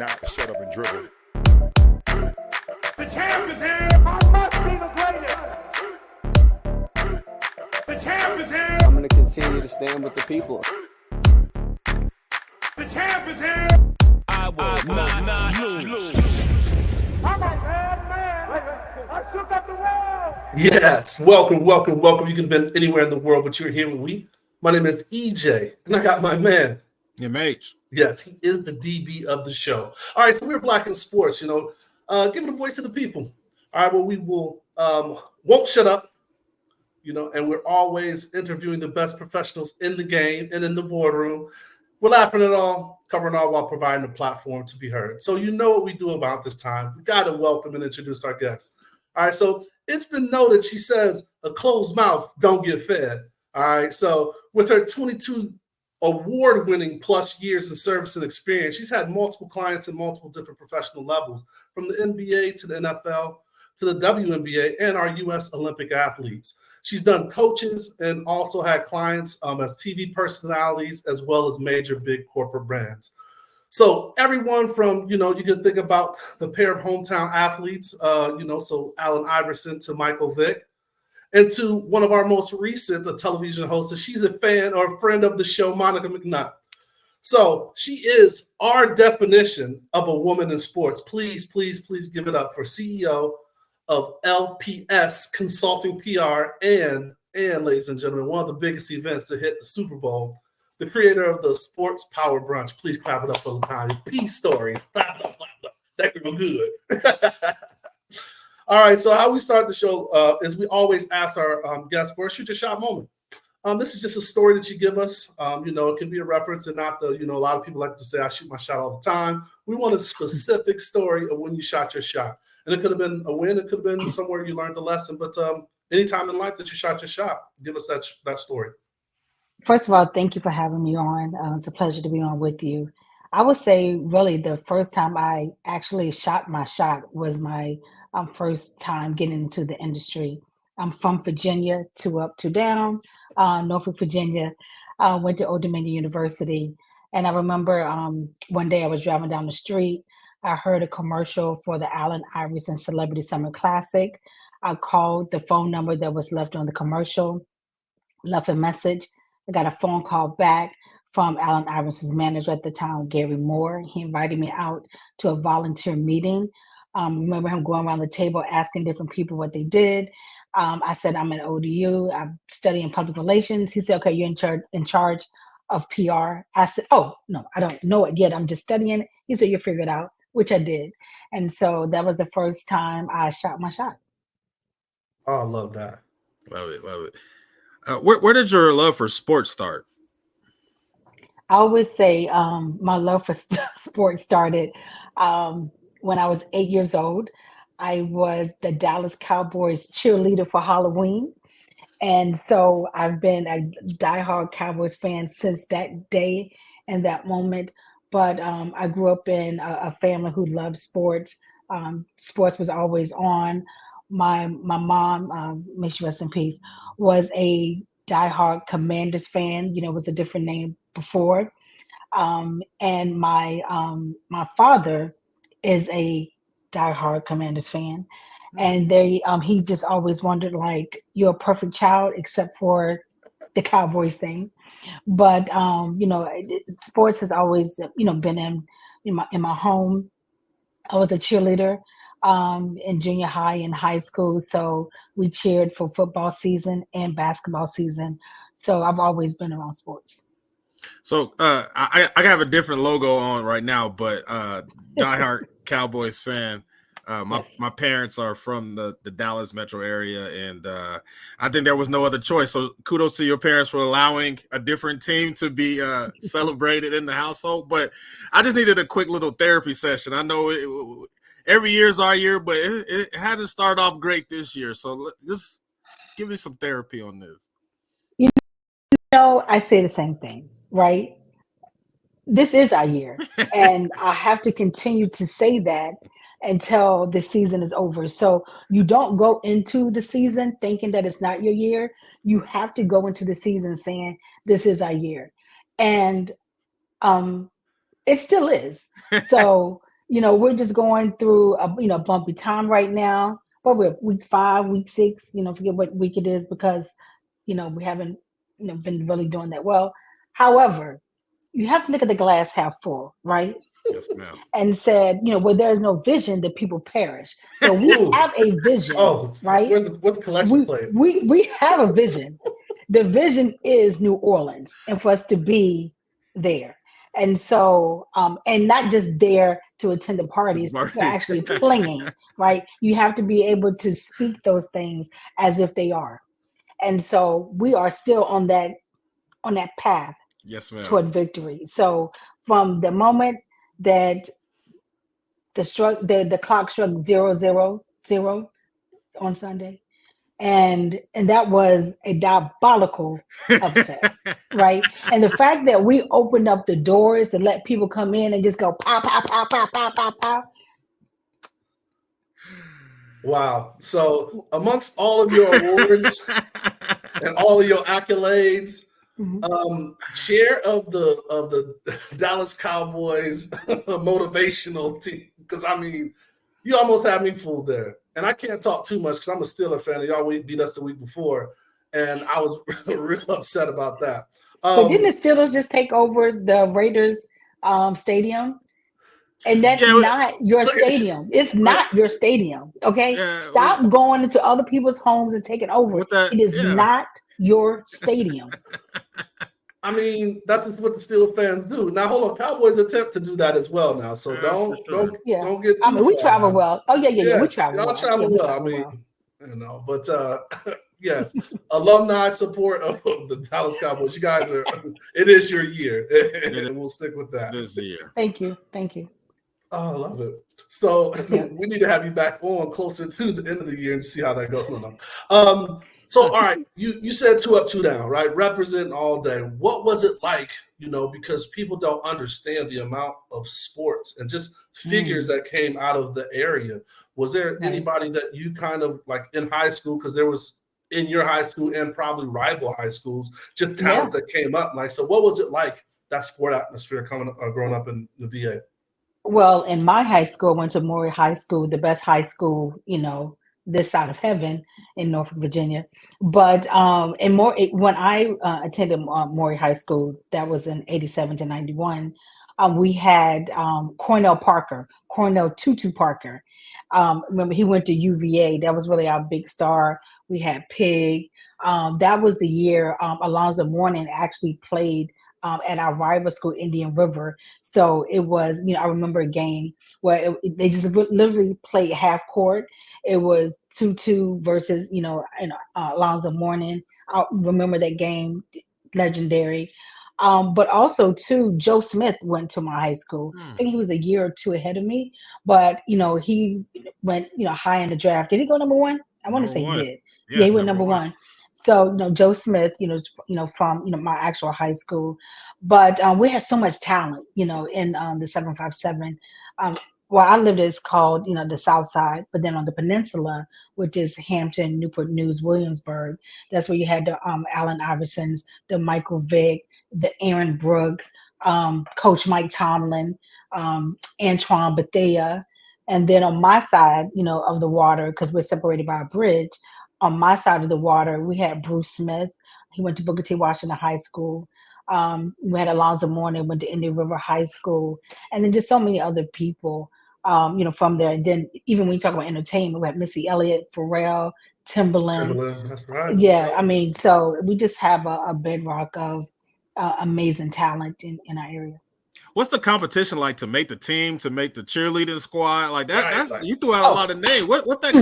not shut up and dribble. The champ is here. I must be the greatest. The champ is here. I'm going to continue to stand with the people. The champ is here. I will not lose. I'm a bad man. I shook up the world. Yes, welcome. You could have been anywhere in the world, but you're here with me. My name is EJ, and I got my man. MH. Yes, he is the DB of the show. All right, so we're Black in Sports, giving a voice to the people. All right, well, we will won't shut up, and we're always interviewing the best professionals in the game and in the boardroom. We're laughing at all, covering all while providing a platform to be heard. So you know what we do about this time. We got to welcome and introduce our guests. All right, so it's been noted, she says, a closed mouth don't get fed. All right, so with her 22 award-winning plus years in service and experience, she's had multiple clients in multiple different professional levels, from the NBA to the NFL to the WNBA and our U.S. Olympic athletes. She's done coaches and also had clients as TV personalities as well as major big corporate brands. So everyone from, you can think about the pair of hometown athletes, so Allen Iverson to Michael Vick, and to one of our most recent television hosts. She's a fan or a friend of the show, Monica McNutt. So she is our definition of a woman in sports. Please, please, please give it up for CEO of LPS Consulting PR and ladies and gentlemen, one of the biggest events to hit the Super Bowl, the creator of the Sports Power Brunch. Please clap it up for LaTonya P story. Clap it up. That girl good. All right, so how we start the show is we always ask our guests for a shoot your shot moment. This is just a story that you give us. It can be a reference and not the, a lot of people like to say I shoot my shot all the time. We want a specific story of when you shot your shot. And it could have been a win. It could have been somewhere you learned a lesson. But any time in life that you shot your shot, give us that story. First of all, thank you for having me on. It's a pleasure to be on with you. I would say really the first time I actually shot my shot was my first time getting into the industry. I'm from Virginia, 2 up, 2 down, Norfolk, Virginia. Went to Old Dominion University. And I remember one day I was driving down the street. I heard a commercial for the Allen Iverson Celebrity Summer Classic. I called the phone number that was left on the commercial, left a message. I got a phone call back from Allen Iverson's manager at the time, Gary Moore. He invited me out to a volunteer meeting. Remember him going around the table asking different people what they did. I said, I'm an ODU. I'm studying public relations. He said, okay, you're in charge of PR. I said, oh, no, I don't know it yet. I'm just studying it. He said, you figure it out, which I did. And so that was the first time I shot my shot. Oh, I love that. Love it. Where did your love for sports start? I always say my love for sports started when I was 8 years old. I was the Dallas Cowboys cheerleader for Halloween. And so I've been a diehard Cowboys fan since that day and that moment. But I grew up in a family who loved sports. Sports was always on. My mom, may she rest in peace, was a diehard Commanders fan. It was a different name before. And my father is a diehard Commanders fan. And he just always wondered, like, you're a perfect child except for the Cowboys thing. But, sports has always, been in my home. I was a cheerleader in junior high and high school. So we cheered for football season and basketball season. So I've always been around sports. So I have a different logo on right now, but diehard Cowboys fan. My parents are from the Dallas metro area, and I think there was no other choice. So kudos to your parents for allowing a different team to be celebrated in the household. But I just needed a quick little therapy session. I know every year's our year, but it hasn't started off great this year. So just give me some therapy on this. I say the same things, right? This is our year, and I have to continue to say that until the season is over. So you don't go into the season thinking that it's not your year. You have to go into the season saying this is our year. And it still is. So we're just going through a bumpy time right now. But we're week 5, week 6. Forget what week it is because we haven't been really doing that well. However, you have to look at the glass half full, right? Yes, ma'am. And said, where there is no vision, the people perish. So we Ooh. have a vision, Oh, right? what's the collection plate? We have a vision. The vision is New Orleans, and for us to be there. And so, and not just there to attend the parties, but actually playing, right? You have to be able to speak those things as if they are. And so we are still on that path. Yes, ma'am. Toward victory. So from the moment that the clock struck 000 on Sunday, and that was a diabolical upset, right? And the fact that we opened up the doors to let people come in and just go pow pow pow pow pow pow pow. Wow. So amongst all of your awards and all of your accolades, chair of the Dallas Cowboys motivational team, because I mean, you almost had me fooled there. And I can't talk too much because I'm a Steelers fan. Y'all beat us the week before, and I was real upset about that. But didn't the Steelers just take over the Raiders stadium? And that's not your stadium. It's not your stadium. Okay, stop going into other people's homes and taking over. It is not your stadium. I mean, that's just what the Steelers fans do. Now, hold on, Cowboys attempt to do that as well now. So don't get too I mean, we travel now. well. Oh yeah, we travel y'all well. travel well. I mean, but yes, alumni support of the Dallas Cowboys. You guys it is your year, and we'll stick with that. This year. Thank you. Oh, I love it. So we need to have you back on closer to the end of the year and see how that goes. So, all right, you said 2 up, 2 down, right? Representing all day. What was it like, because people don't understand the amount of sports and just figures that came out of the area. Was there anybody that you kind of like in high school, because there was in your high school and probably rival high schools, just talents that came up? Like, so what was it like, that sport atmosphere growing up in the VA? Well, in my high school, I went to Maury High School, the best high school, this side of heaven in Norfolk, Virginia. But when I attended Maury High School, that was in 87 to 91, we had Cornell Tutu Parker. Remember, he went to UVA. That was really our big star. We had Pig. That was the year Alonzo Mourning actually played at our rival school, Indian River. So it was, I remember a game where they just literally played half court. It was 2-2 versus, Alonzo Mourning. I remember that game, legendary. But also too, Joe Smith went to my high school. I think he was a year or 2 ahead of me, but he went, high in the draft. Did he go number 1? I want to say he did. Yeah, he went number 1. So, Joe Smith, from, my actual high school, but we had so much talent, in the 757. Where I lived is called, the South Side, but then on the peninsula, which is Hampton, Newport News, Williamsburg, that's where you had the Allen Iversons, the Michael Vick, the Aaron Brooks, Coach Mike Tomlin, Antoine Bethea. And then on my side, of the water, because we're separated by a bridge, on my side of the water, we had Bruce Smith. He went to Booker T. Washington High School. We had Alonzo Mourning, went to Indian River High School. And then just so many other people, from there. And then even when you talk about entertainment, we had Missy Elliott, Pharrell, Timbaland. That's right. Yeah, I mean, so we just have a bedrock of amazing talent in our area. What's the competition like to make the team, to make the cheerleading squad? Like that's you threw out a lot of names. What that?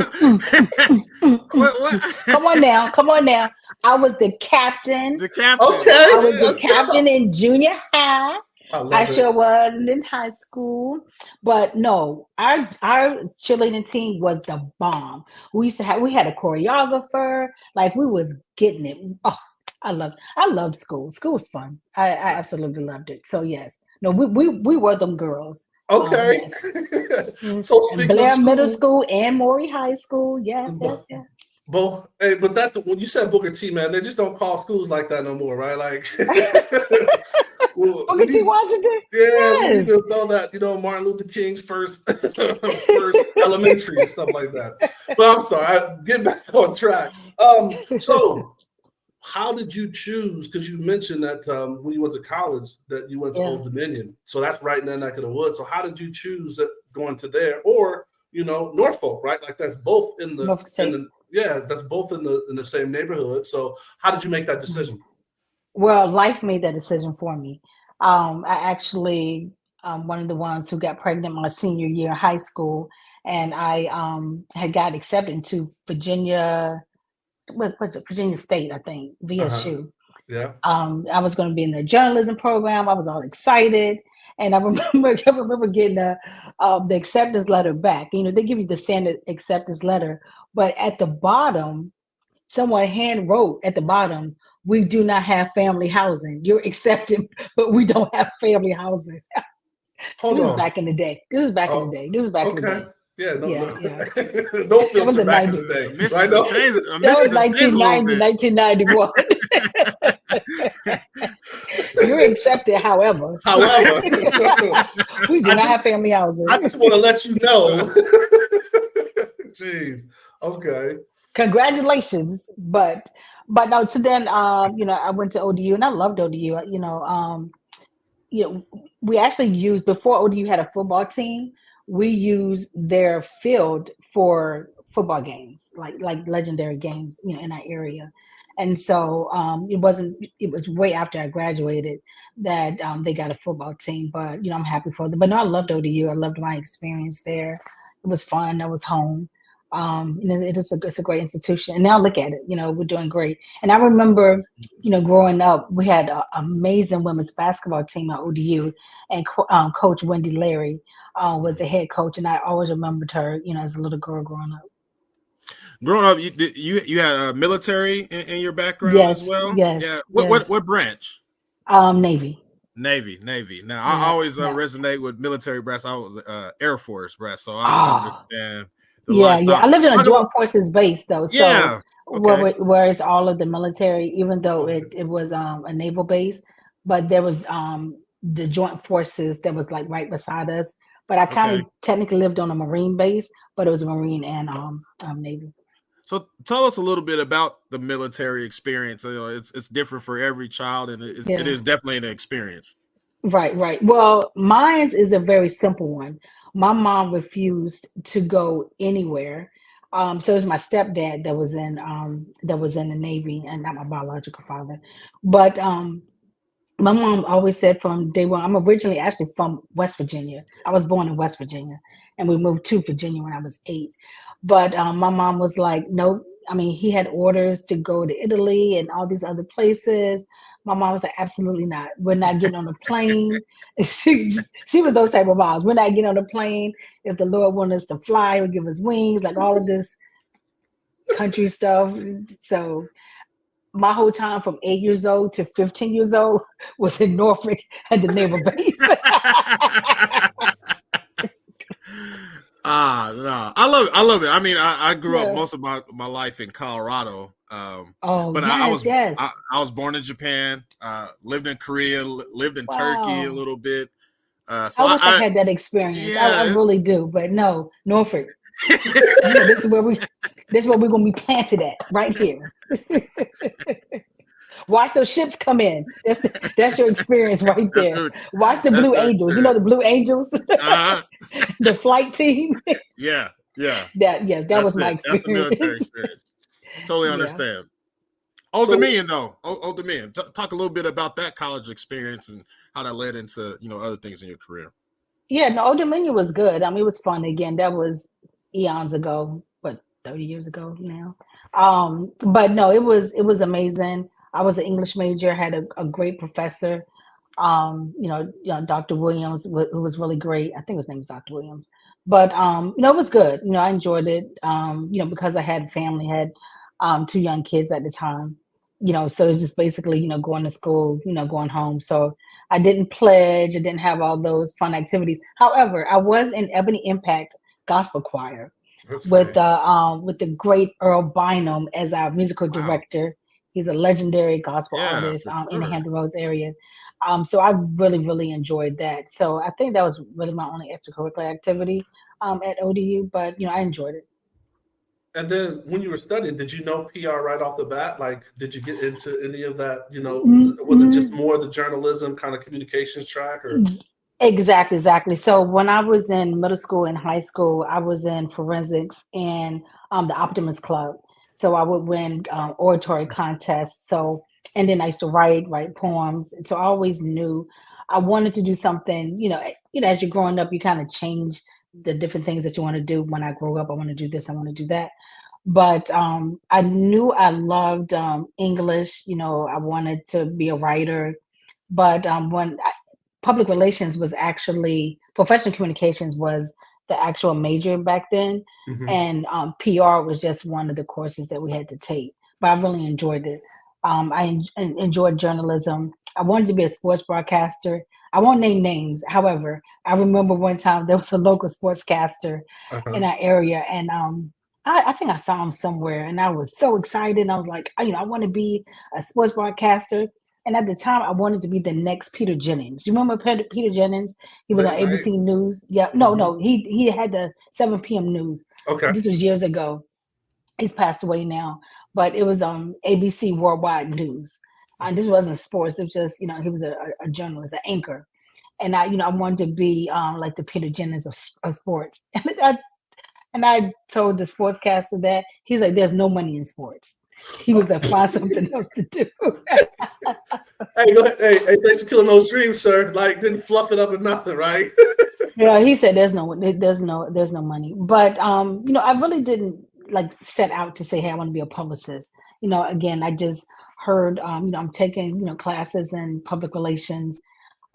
Come on now. I was the captain. Okay. I was the captain in junior high. I sure was, and in high school. But no, our cheerleading team was the bomb. We had a choreographer. Like we was getting it. Oh, I loved school. School was fun. I absolutely loved it. So yes. No, we were them girls. Okay. Yes. So speaking Blair of school, Middle School and Maury High School. Yes. Bo, hey, but that's when you said Booker T, man. They just don't call schools like that no more, right? Like, Booker T. Washington. Yeah, we Yes. need to know that, Martin Luther King's first first elementary and stuff like that. But I'm sorry, get back on track. So how did you choose? Because you mentioned that when you went to college that you went to Old Dominion. So that's right in that neck of the woods. So how did you choose that going to there or Norfolk, right? Like that's both in the that's both in the same neighborhood. So how did you make that decision? Well, life made that decision for me. I actually one of the ones who got pregnant my senior year of high school, and I had got accepted into Virginia. What's it? Virginia State, I think, VSU. Yeah. I was going to be in their journalism program. I was all excited, and I remember getting the acceptance letter back. They give you the standard acceptance letter, but at the bottom, someone hand wrote at the bottom, "We do not have family housing. You're accepted, but we don't have family housing." This is back in the day. This is back in the day. Yeah, no. Don't feel back in the day. Right? That was 1990, 1991. You're accepted, however. We do not have family housing. I just want to let you know. Jeez. Okay. Congratulations. But no, so then I went to ODU and I loved ODU. We actually used, before ODU had a football team, we used their field for football games, like legendary games, in our area. And so it was way after I graduated that they got a football team, but I'm happy for them. But no, I loved ODU. I loved my experience there. It was fun. I was home. It's a great institution. And now look at it, we're doing great. And I remember, growing up, we had an amazing women's basketball team at ODU, and Coach Wendy Larry was the head coach. And I always remembered her, as a little girl growing up. Growing up, you had a military in your background as well? Yes. Yeah. What branch? Navy. Navy. Now, I always resonate with military brass. I was Air Force brass, so I understand. I lived in a joint forces base though, so okay. where it's all of the military, even though it was a naval base, but there was the joint forces that was like right beside us. But I kind of technically lived on a Marine base, but it was a Marine and Navy. So tell us a little bit about the military experience. It's different for every child, and it is definitely an experience. Right. Well, mine is a very simple one. My mom refused to go anywhere. So it was my stepdad that was in the Navy, and not my biological father. But my mom always said from day one, I'm originally actually from West Virginia. I was born in West Virginia, and we moved to Virginia when I was 8. But my mom was like, no, he had orders to go to Italy and all these other places. My mom was like, absolutely not. We're not getting on a plane. She was those type of moms. We're not getting on a plane. If the Lord wanted us to fly, He would give us wings, like all of this country stuff. So my whole time from 8 years old to 15 years old was in Norfolk at the naval base. No, I love it. I grew up most of my life in Colorado. But I was born in Japan, lived in Korea, lived in Turkey a little bit. So I wish I had that experience. I really do, but no, Norfolk. This is where we're gonna be planted at, right here. Watch those ships come in. That's your experience right there. Watch the Blue Angels. You know the Blue Angels, the flight team. Yeah. That was my experience. That's the military experience. Totally understand. Old Dominion, though. Old Dominion. Talk a little bit about that college experience and how that led into other things in your career. Yeah, no, Old Dominion was good. It was fun. Again, that was eons ago, 30 years ago now. But no, it was amazing. I was an English major. Had a great professor. Dr. Williams, who was really great. I think his name was Dr. Williams. But it was good. I enjoyed it. Because I had family, had 2 young kids at the time. So it's just basically, going to school, going home. So I didn't pledge. I didn't have all those fun activities. However, I was in Ebony Impact Gospel Choir. That's with great. with the great Earl Bynum as our musical Wow. director. He's a legendary gospel Yeah, artist for in the sure. Hampton Roads area. So I really, really enjoyed that. So I think that was really my only extracurricular activity at ODU, but I enjoyed it. And then when you were studying, did you know PR right off the bat? Like, did you get into any of that? Was it just Mm, more the journalism kind of communications track, or? Exactly, exactly. So when I was in middle school and high school, I was in forensics and the Optimist Club. So I would win oratory contests. So and then I used to write poems. And so I always knew I wanted to do something. As you're growing up, you kind of change the different things that you want to do. When I grow up, I want to do this, I want to do that. But I knew I loved English. I wanted to be a writer. But when public relations was actually professional communications was the actual major back then, Mhm. and PR was just one of the courses that we had to take. But I really enjoyed it. Enjoyed journalism. I wanted to be a sports broadcaster. I won't name names. However, I remember one time there was a local sportscaster Uh-huh. in our area, and I think I saw him somewhere, and I was so excited. I was like, I want to be a sports broadcaster. And at the time, I wanted to be the next Peter Jennings. You remember Peter Jennings? He was on Late night. ABC News. Yeah, no, Mhm. no, he had the 7 p.m. news. Okay. This was years ago. He's passed away now, but it was ABC Worldwide News. This wasn't sports. It was just he was a journalist, an anchor, and I wanted to be like the Peter Jennings of sports. And I told the sportscaster that he's like, "There's no money in sports." He was like, "Find something else to do." Hey, go ahead. Hey, thanks for killing those dreams, sir. Like, didn't fluff it up or nothing, right? Yeah, he said there's no money. But I really didn't like set out to say, hey, I want to be a publicist. Again, I just heard I'm taking, classes in public relations.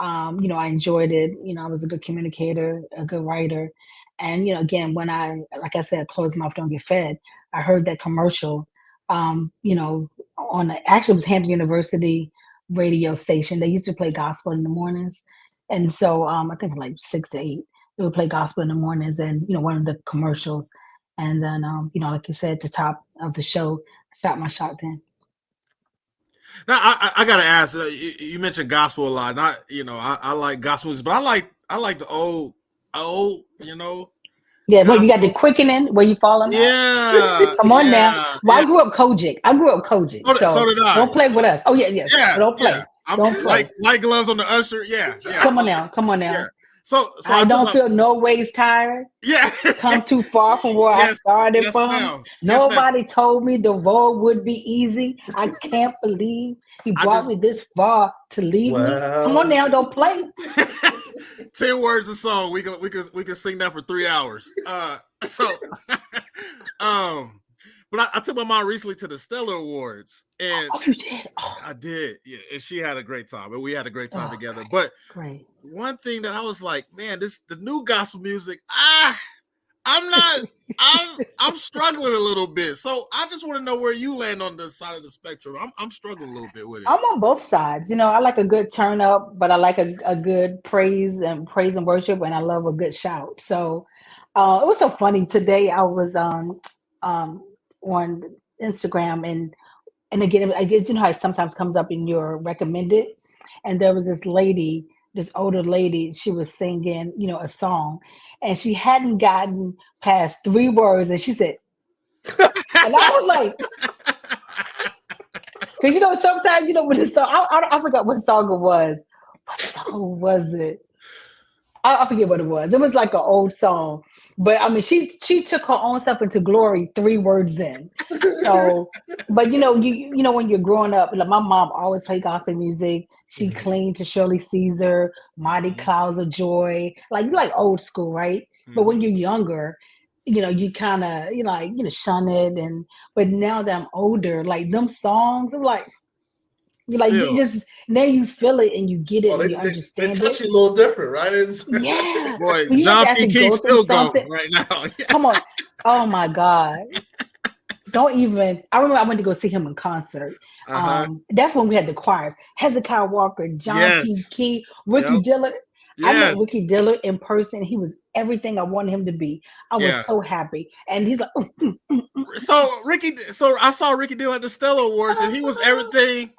I enjoyed it. I was a good communicator, a good writer. And again, when like I said, closed mouth don't get fed. I heard that commercial, actually it was Hampton University radio station. They used to play gospel in the mornings. And so I think from like 6 to 8, they would play gospel in the mornings and, one of the commercials. And then, like you said, at the top of the show, I shot my shot then. Now I gotta ask. You mentioned gospel a lot. Not I like gospel music, but I like the old Yeah, well, you got the gospel. quickening where you falling off. Yeah, Come on now. yeah, Well, yeah. I grew up Kojic, So so did I. don't play with us. Oh yeah, yes. Yeah, Don't yeah. play. I'm Don't play. like gloves on the usher. Yeah, yeah. Come on now. Come on Yeah. now. So I I took don't my feel no ways tired. yeah. Come too far from where I Yes, started yes, from. ma'am. Yes, ma'am. Nobody told me the road would be easy. I can't believe he I brought just me this far to leave me. Come on Well, now, don't play. 10 words a song. We can sing that for 3 hours. So but I took my mom recently to the Stellar Awards, and Oh, you did. Oh, I did, yeah, and she had a great time, and we had a great time together. great, But great. one thing that I was like, man, the new gospel music, I'm not, I'm struggling a little bit. So I just want to know where you land on the side of the spectrum. I'm struggling a little bit with it. I'm on both sides. I like a good turn up, but I like a good praise and worship, and I love a good shout. So it was so funny today. I was on Instagram, and again, I get how it sometimes comes up in your recommended, and there was this lady, this older lady. She was singing, a song, and she hadn't gotten past 3 words, and she said, and I was like. Because sometimes with the song, I forgot what song it was. What song was it? I forget what it was. It was like an old song, but I mean, she took her own self into glory 3 words in. So, but you when you're growing up, like my mom always played gospel music. She cleaned to Shirley Caesar, Mighty Clouds of Joy, like old school, right? But when you're younger, you kind of shun it, but now that I'm older, like them songs, I'm like. You Still, just now you feel it and you get it oh, and you they understand touch it. you a little different, right? Yeah. boy, When you have John to P. actually Key go through still go something. right now. Come on. Oh my God. Don't even. I remember I went to go see him in concert. Uh-huh. That's when we had the choirs. Hezekiah Walker, John P. Yes. Key, Ricky Yep. Dillard. I met Yes. Ricky Dillard in person. He was everything I wanted him to be. I was Yeah. so happy. And he's like, So I saw Ricky Dillard at the Stella Awards, and he was everything,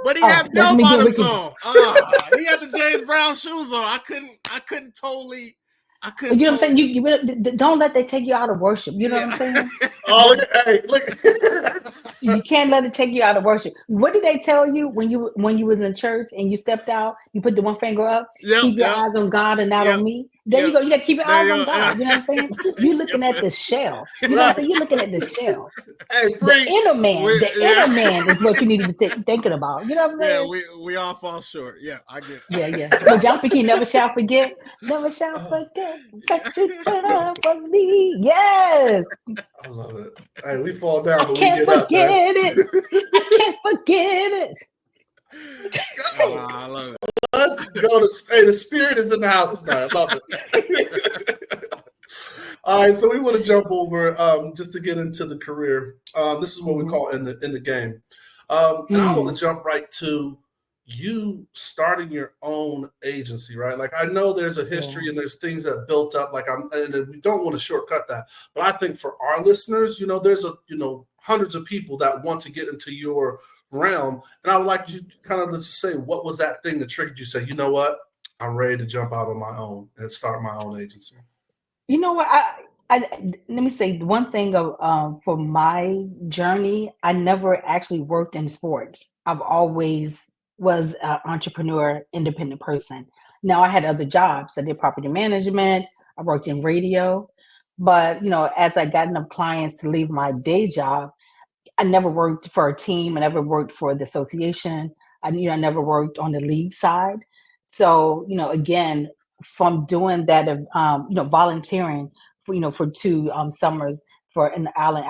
but he oh, had that's bell me getting bottoms Ricky. on. He had the James Brown shoes on. I couldn't totally. You know what I'm saying? You really, don't let that take you out of worship. You know what I'm saying? Oh, look. You can't let it take you out of worship. What did they tell you when you was in church and you stepped out? You put the one finger up. Yep, Keep your yep, eyes on God and not yep, on me. There you yep. go. You got to keep your There eyes you on go. God. You know what I'm saying? You looking Yes, at the shell. You know what I'm Right. saying? You're looking at the shell. Hey, The preach. inner man. The Yeah. inner man is what you need to be thinking about. You know what I'm Yeah, saying? we all fall short. Yeah, I get it. Yeah. But John P. Key, never shall forget. Never shall forget that you turn for me. Yes. I love it. Hey, we fall down, I but we can't get up, man. forget it. I can't forget it. I love it. Let's go to hey, the spirit is in the house tonight. I love it. All right, so we want to jump over just to get into the career. This is what we call in the game, and I want to jump right to you starting your own agency, right? Like I know there's a history and there's things that built up. Like and we don't want to shortcut that, but I think for our listeners, there's hundreds of people that want to get into your realm, and I would like you to kind of just say what was that thing that triggered you? Say, you know what, I'm ready to jump out on my own and start my own agency. You know what? Let me say the one thing of for my journey, I never actually worked in sports. I've always was an entrepreneur, independent person. Now I had other jobs. I did property management. I worked in radio, but as I got enough clients to leave my day job, I never worked for a team. I never worked for the association. I never worked on the league side. So, again, from doing that, volunteering for 2 summers for an Allen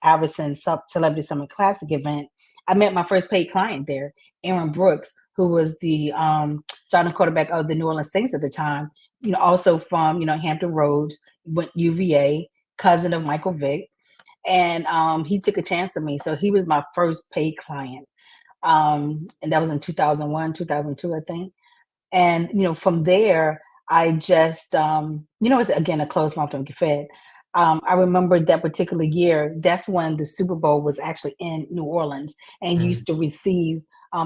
Iverson Celebrity Summer Classic event, I met my first paid client there, Aaron Brooks, who was the starting quarterback of the New Orleans Saints at the time. Also from Hampton Roads, went UVA, cousin of Michael Vick. And he took a chance on me. So he was my first paid client. And that was in 2001, 2002, I think. And, from there, I just, it's again, a closed mouth don't get fed. I remember that particular year, that's when the Super Bowl was actually in New Orleans and used to receive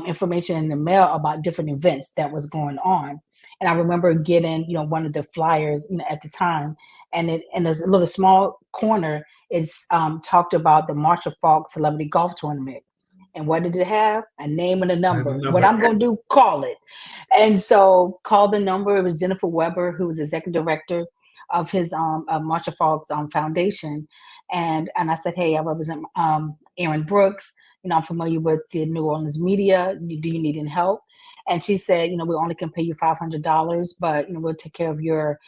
information in the mail about different events that was going on. And I remember getting, one of the flyers, at the time, and there's a little small corner. It's talked about the Marshall Falk Celebrity Golf Tournament. And what did it have? A name and a number. What I'm going to do, call it. And so called the number. It was Jennifer Weber, who was executive director of his Marshall Falk's foundation. And I said, hey, I represent Aaron Brooks. I'm familiar with the New Orleans media. Do you need any help? And she said, we only can pay you $500, but we'll take care of your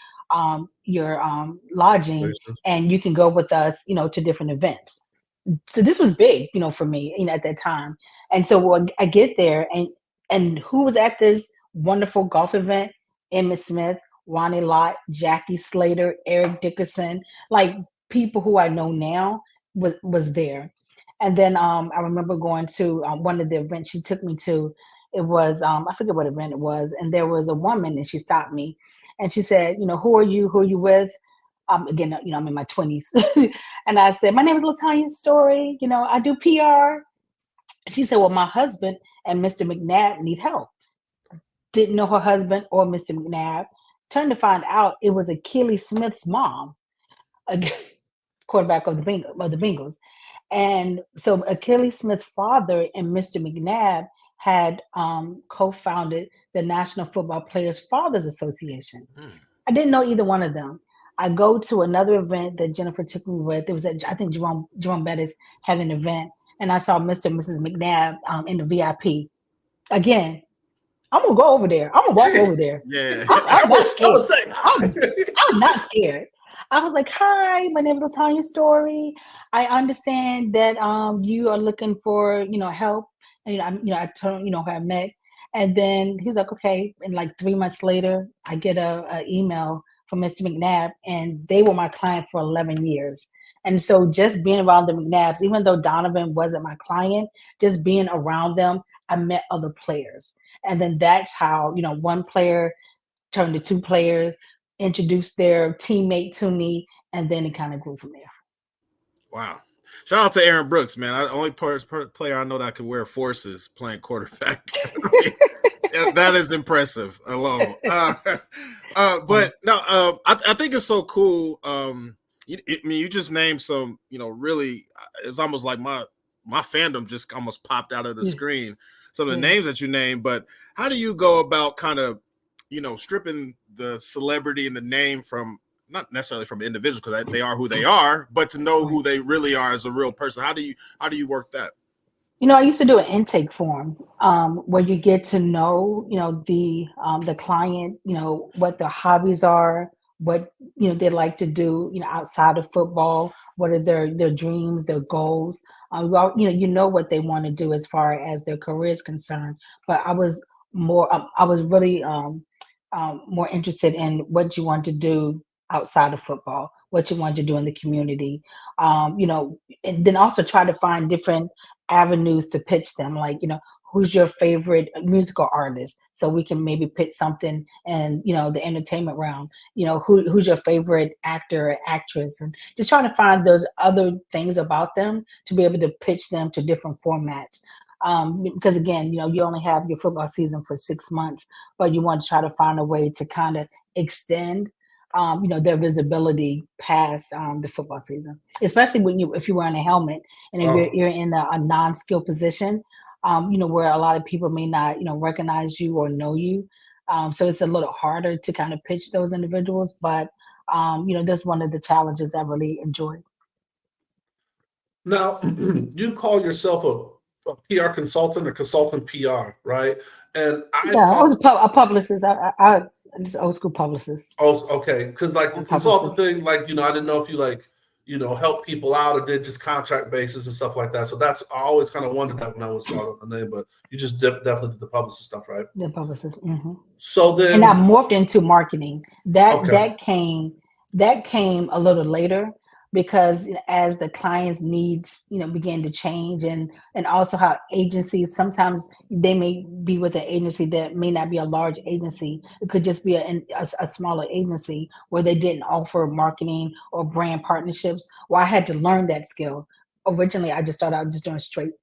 lodging, and you can go with us, to different events. So this was big, for me, at that time. And so I get there, and who was at this wonderful golf event? Emmett Smith, Ronnie Lott, Jackie Slater, Eric Dickerson, like people who I know now was there. And then I remember going to one of the events she took me to. It was, I forget what event it was. And there was a woman, and she stopped me. And she said, who are you? Who are you with? Again, I'm in my 20s. And I said, my name is LaTonya Story. I do PR. She said, well, my husband and Mr. McNabb need help. Didn't know her husband or Mr. McNabb. Turned to find out it was Achilles Smith's mom, a quarterback of the Bengals. And so Achilles Smith's father and Mr. McNabb had co-founded the National Football Players Fathers Association. I didn't know either one of them. I go to another event that Jennifer took me with. It was I think Jerome Bettis had an event, and I saw Mr. and Mrs. McNabb in the VIP. Again, I'm gonna go over there. I'm gonna walk over there. Yeah. I'm not scared. I'm not scared. I was like, "Hi, my name is LaTonya Story. I understand that you are looking for help." And I told who I met, and then he was like, "Okay." And like 3 months later, I get a email from Mr. McNabb, and they were my client for 11 years. And so just being around the McNabbs, even though Donovan wasn't my client, just being around them, I met other players. And then that's how, one player turned to two players, introduced their teammate to me, and then it kind of grew from there. Wow. Shout out to Aaron Brooks, man. The only player I know that can wear forces playing quarterback. That is impressive alone. But no, I think it's so cool. You just named some, really, it's almost like my fandom just almost popped out of the screen. Some of the names that you named, but how do you go about kind of, stripping the celebrity and the name from, not necessarily from individuals because they are who they are, but to know who they really are as a real person? How do you work that? I used to do an intake form where you get to know, the client, what their hobbies are, what they like to do, outside of football. What are their dreams, their goals? What they want to do as far as their career is concerned. But I was really more interested in what you want to do outside of football, what you want to do in the community, and then also try to find different avenues to pitch them, like, who's your favorite musical artist, so we can maybe pitch something and the entertainment realm, who's your favorite actor or actress, and just trying to find those other things about them to be able to pitch them to different formats. Because again, you only have your football season for 6 months, but you want to try to find a way to kind of extend their visibility past the football season, especially if you're wearing a helmet and if you're in a non-skill position, where a lot of people may not, recognize you or know you. So it's a little harder to kind of pitch those individuals, but that's one of the challenges that I really enjoyed. Now, you call yourself a PR consultant or consultant PR, right? And I was a publicist. I'm just old school publicist. Oh, okay. Because like the consultant thing, like, I didn't know if you help people out or did just contract basis and stuff like that. So I always kind of wondered that when I was saw the name, but you just definitely did the publicist stuff, right? The publicist. Mm-hmm. So then, and I morphed into marketing. That came a little later, because as the client's needs, began to change, and also how agencies, sometimes they may be with an agency that may not be a large agency. It could just be a smaller agency where they didn't offer marketing or brand partnerships. Well, I had to learn that skill. Originally, I just started out just doing straight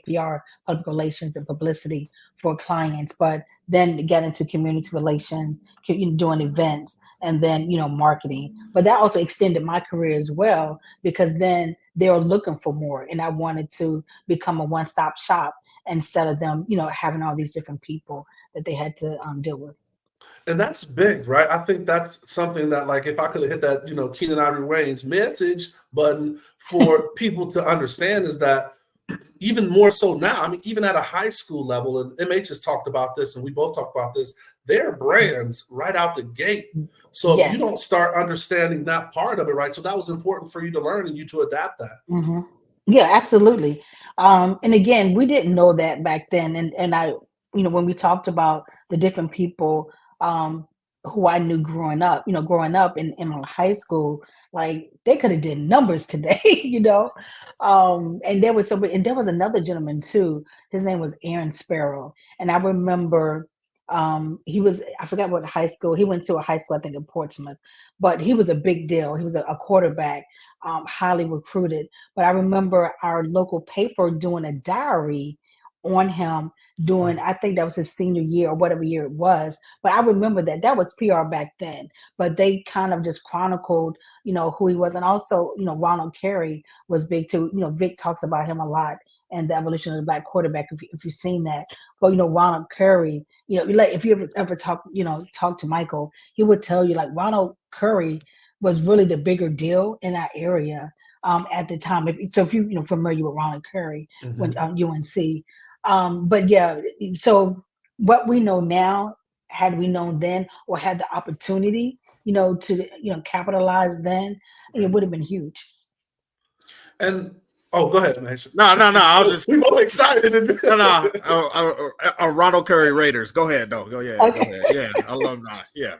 PR, public relations and publicity for clients, but then get into community relations, doing events, and then, marketing. But that also extended my career as well, because then they were looking for more, and I wanted to become a one-stop shop instead of them, having all these different people that they had to deal with. And that's big, right? I think that's something that, like, if I could have hit that, Keenan Ivory Wayne's message button for people to understand, is that even more so now, I mean, even at a high school level, and MH has talked about this, and we both talked about this, they're brands right out the gate. So if you don't start understanding that part of it, right? So that was important for you to learn and you to adapt that. Mm-hmm. Yeah, absolutely. And again, we didn't know that back then. And I, when we talked about the different people who I knew growing up in my high school, like, they could have did numbers today, and there was another gentleman too. His name was Aaron Sparrow. And I remember I forgot what high school, he went to a high school, I think in Portsmouth, but he was a big deal. He was a quarterback, highly recruited. But I remember our local paper doing a diary on him during, I think that was his senior year or whatever year it was. But I remember that was PR back then, but they kind of just chronicled, who he was. And also, Ronald Carey was big too. Vic talks about him a lot, and the evolution of the black quarterback, if you've seen that. But, Ronald Curry, like, if you ever talk to Michael, he would tell you, like, Ronald Curry was really the bigger deal in our area at the time. If you're familiar with Ronald Curry, when UNC. But yeah, so what we know now, had we known then, or had the opportunity, to capitalize then, it would have been huge. And go ahead, Mason. No. I was just we're both excited. Ronald Curry Raiders. Go ahead, though. Go ahead. Yeah, alumni. Yeah.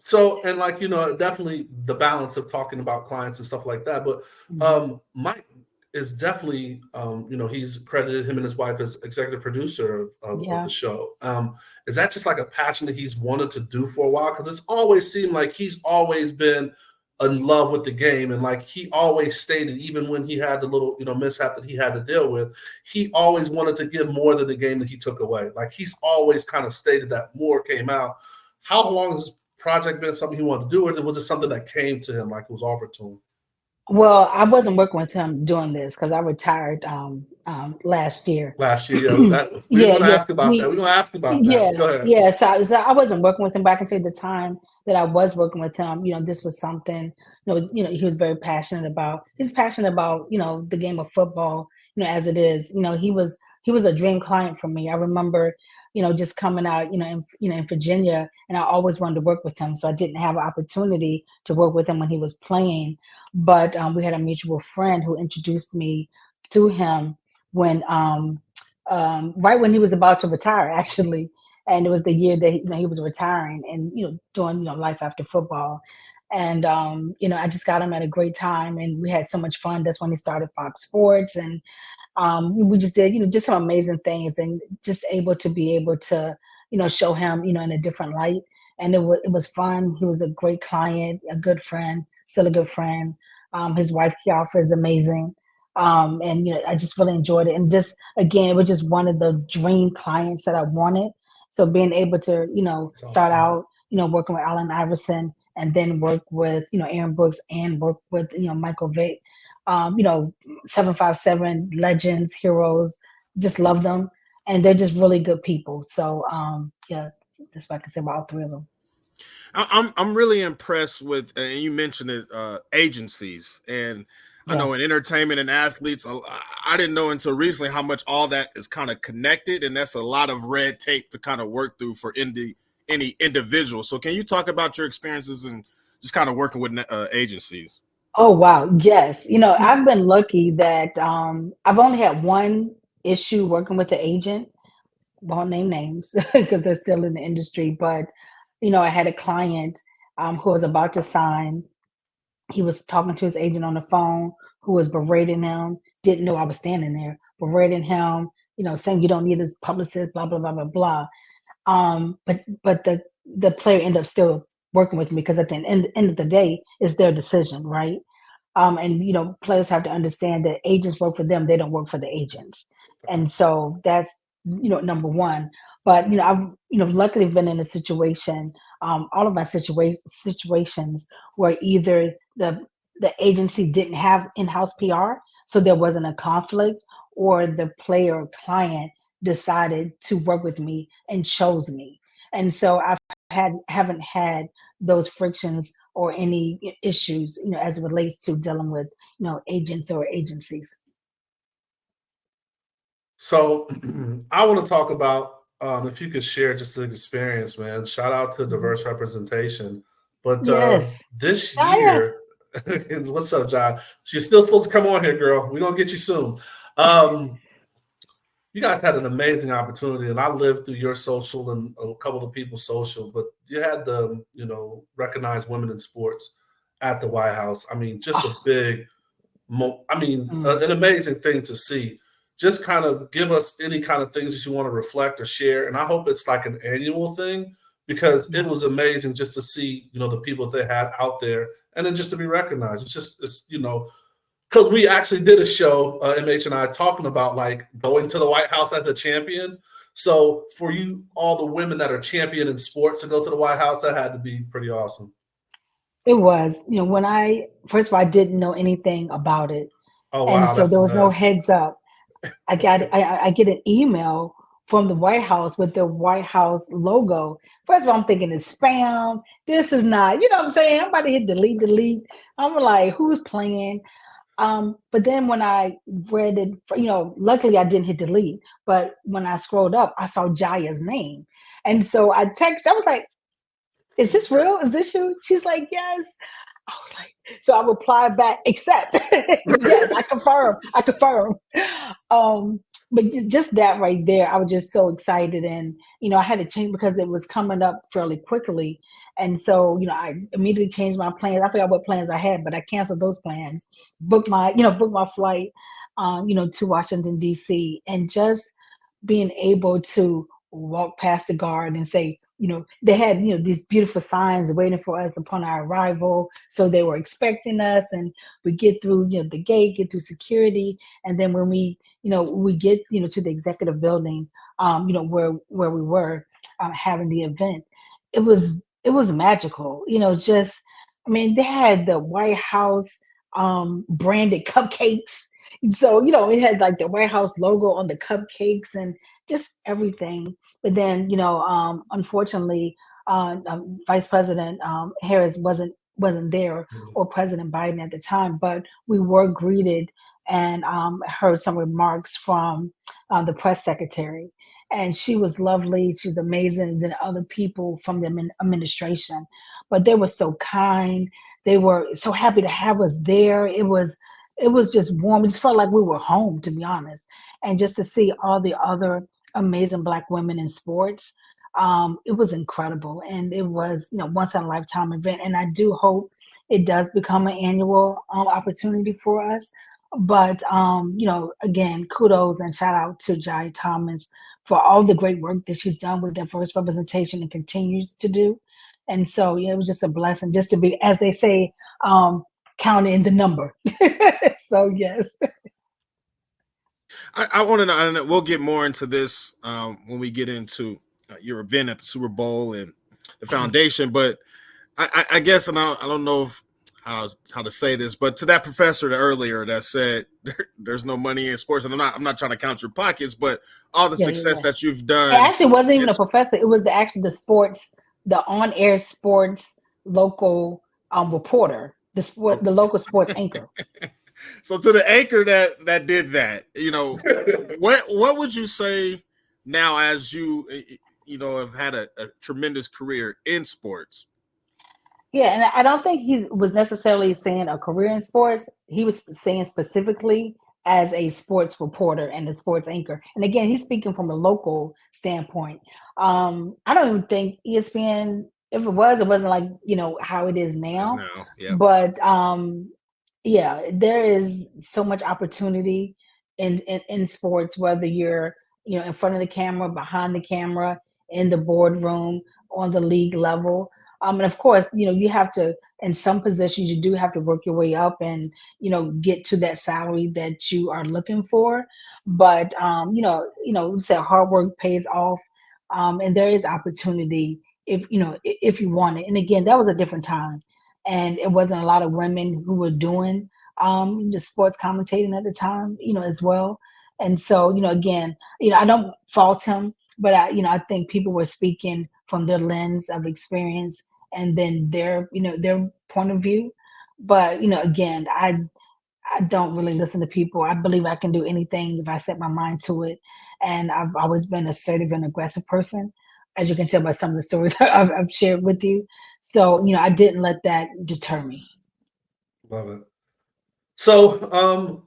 So, and like, definitely the balance of talking about clients and stuff like that. But Mike, is definitely, he's credited him and his wife as executive producer of the show. Is that just like a passion that he's wanted to do for a while? Because it's always seemed like he's always been in love with the game, and like he always stated, even when he had the little mishap that he had to deal with, he always wanted to give more than the game that he took away. Like he's always kind of stated that more came out. How long has this project been something he wanted to do, or was it something that came to him, like it was offered to him? Well, I wasn't working with him doing this because I retired last year. Last year, yeah. We're Yeah, going to yeah. ask about that. We're going to ask about Yeah, that. Go ahead. yeah. So I wasn't working with him back until the time that I was working with him. This was something, he was very passionate about. He's passionate about, the game of football, as it is. He was a dream client for me. I remember, just coming out, in Virginia, and I always wanted to work with him. So I didn't have an opportunity to work with him when he was playing. But we had a mutual friend who introduced me to him when right when he was about to retire, actually. And it was the year that he was retiring and doing life after football. And I just got him at a great time, and we had so much fun. That's when he started Fox Sports, and we just did just some amazing things, and just able to show him in a different light. And it was fun. He was a great client, a good friend, still a good friend. His wife Kiafra is amazing. And I just really enjoyed it. And just again, it was just one of the dream clients that I wanted. So being able to, start out, working with Allen Iverson, and then work with, Aaron Brooks, and work with, Michael Vick, 757 legends, heroes, just love them. And they're just really good people. So yeah, that's what I can say about all three of them. I'm really impressed with, and you mentioned it, agencies. And I know in entertainment and athletes, I didn't know until recently how much all that is kind of connected, and that's a lot of red tape to kind of work through for any individual. So can you talk about your experiences and just kind of working with agencies? Oh, wow. Yes. I've been lucky that I've only had one issue working with the agent. Won't name names because they're still in the industry. But, I had a client who was about to sign. He was talking to his agent on the phone, who was berating him, didn't know I was standing there, berating him, saying you don't need a publicist, blah, blah, blah, blah, blah. But the player ended up still working with me because at the end of the day, it's their decision, right? And players have to understand that agents work for them; they don't work for the agents, and so that's number one. But I've luckily been in a situation, all of my situations where either the agency didn't have in-house PR, so there wasn't a conflict, or the player or client decided to work with me and chose me. And so haven't had those frictions or any issues, as it relates to dealing with, agents or agencies. So I want to talk about, if you could share just the experience, man. Shout out to diverse representation. But Yes. this Jaya. year, what's up, John? She's still supposed to come on here, girl. We're going to get you soon. You guys had an amazing opportunity, and I lived through your social and a couple of people's social, but you had the, recognize women in sports at the White House. I mean, just a big, an amazing thing to see. Just kind of give us any kind of things that you want to reflect or share. And I hope it's like an annual thing, because it was amazing just to see, the people that they had out there, and then just to be recognized. It's because we actually did a show, MH and I, talking about like going to the White House as a champion. So for you, all the women that are champion in sports to go to the White House, that had to be pretty awesome. It was, when first of all, I didn't know anything about it. Oh, wow. And so there was no heads up. I get an email from the White House with the White House logo. First of all, I'm thinking it's spam. This is not, what I'm saying? I'm about to hit delete. I'm like, who's playing? But then when I read it, luckily I didn't hit delete, but when I scrolled up, I saw Jaya's name. And so I was like, is this real? Is this you? She's like, yes. I was like, so I replied back, accept. Yes, I confirm. But just that right there, I was just so excited. And, I had to change because it was coming up fairly quickly. And so, I immediately changed my plans. I forgot what plans I had, but I canceled those plans, booked my flight, to Washington, D.C. And just being able to walk past the guard and say, they had, these beautiful signs waiting for us upon our arrival. So they were expecting us, and we get through, the gate, get through security. And then when we get, to the executive building, where we were having the event, it was magical, just, I mean, they had the White House branded cupcakes. So, it had like the White House logo on the cupcakes and just everything. But then, unfortunately, Vice President Harris wasn't there, or President Biden at the time. But we were greeted and heard some remarks from the press secretary, and she was lovely. She was amazing. And then other people from the administration, but they were so kind. They were so happy to have us there. It was just warm. It just felt like we were home, to be honest. And just to see all the other amazing Black women in sports, it was incredible. And it was, once in a lifetime event. And I do hope it does become an annual opportunity for us. But, again, kudos and shout out to Jai Thomas for all the great work that she's done with diverse representation and continues to do. And so, it was just a blessing just to be, as they say, counted in the number. So, yes. I want to know, and we'll get more into this when we get into your event at the Super Bowl and the foundation. But I guess, and I don't know how to say this, but to that professor earlier that said there's no money in sports, and I'm not trying to count your pockets, but all the success that you've done. It actually wasn't even a professor. It was the on-air sports local reporter, the local sports anchor. So to the anchor that did that, what would you say now, as you have had a tremendous career in sports? Yeah, and I don't think he was necessarily saying a career in sports. He was saying specifically as a sports reporter and a sports anchor. And again, he's speaking from a local standpoint. I don't even think ESPN, if it wasn't like, how it is now. Yeah. But yeah, there is so much opportunity in sports, whether you're, in front of the camera, behind the camera, in the boardroom, on the league level. And of course, you have to, in some positions, you do have to work your way up and, get to that salary that you are looking for. But, say hard work pays off. And there is opportunity if you want it. And again, that was a different time. And it wasn't a lot of women who were doing the sports commentating at the time, as well. And so, again, I don't fault him, but I think people were speaking from their lens of experience and then their point of view. But, again, I don't really listen to people. I believe I can do anything if I set my mind to it. And I've always been an assertive and aggressive person, as you can tell by some of the stories I've shared with you. So, I didn't let that deter me. Love it. So,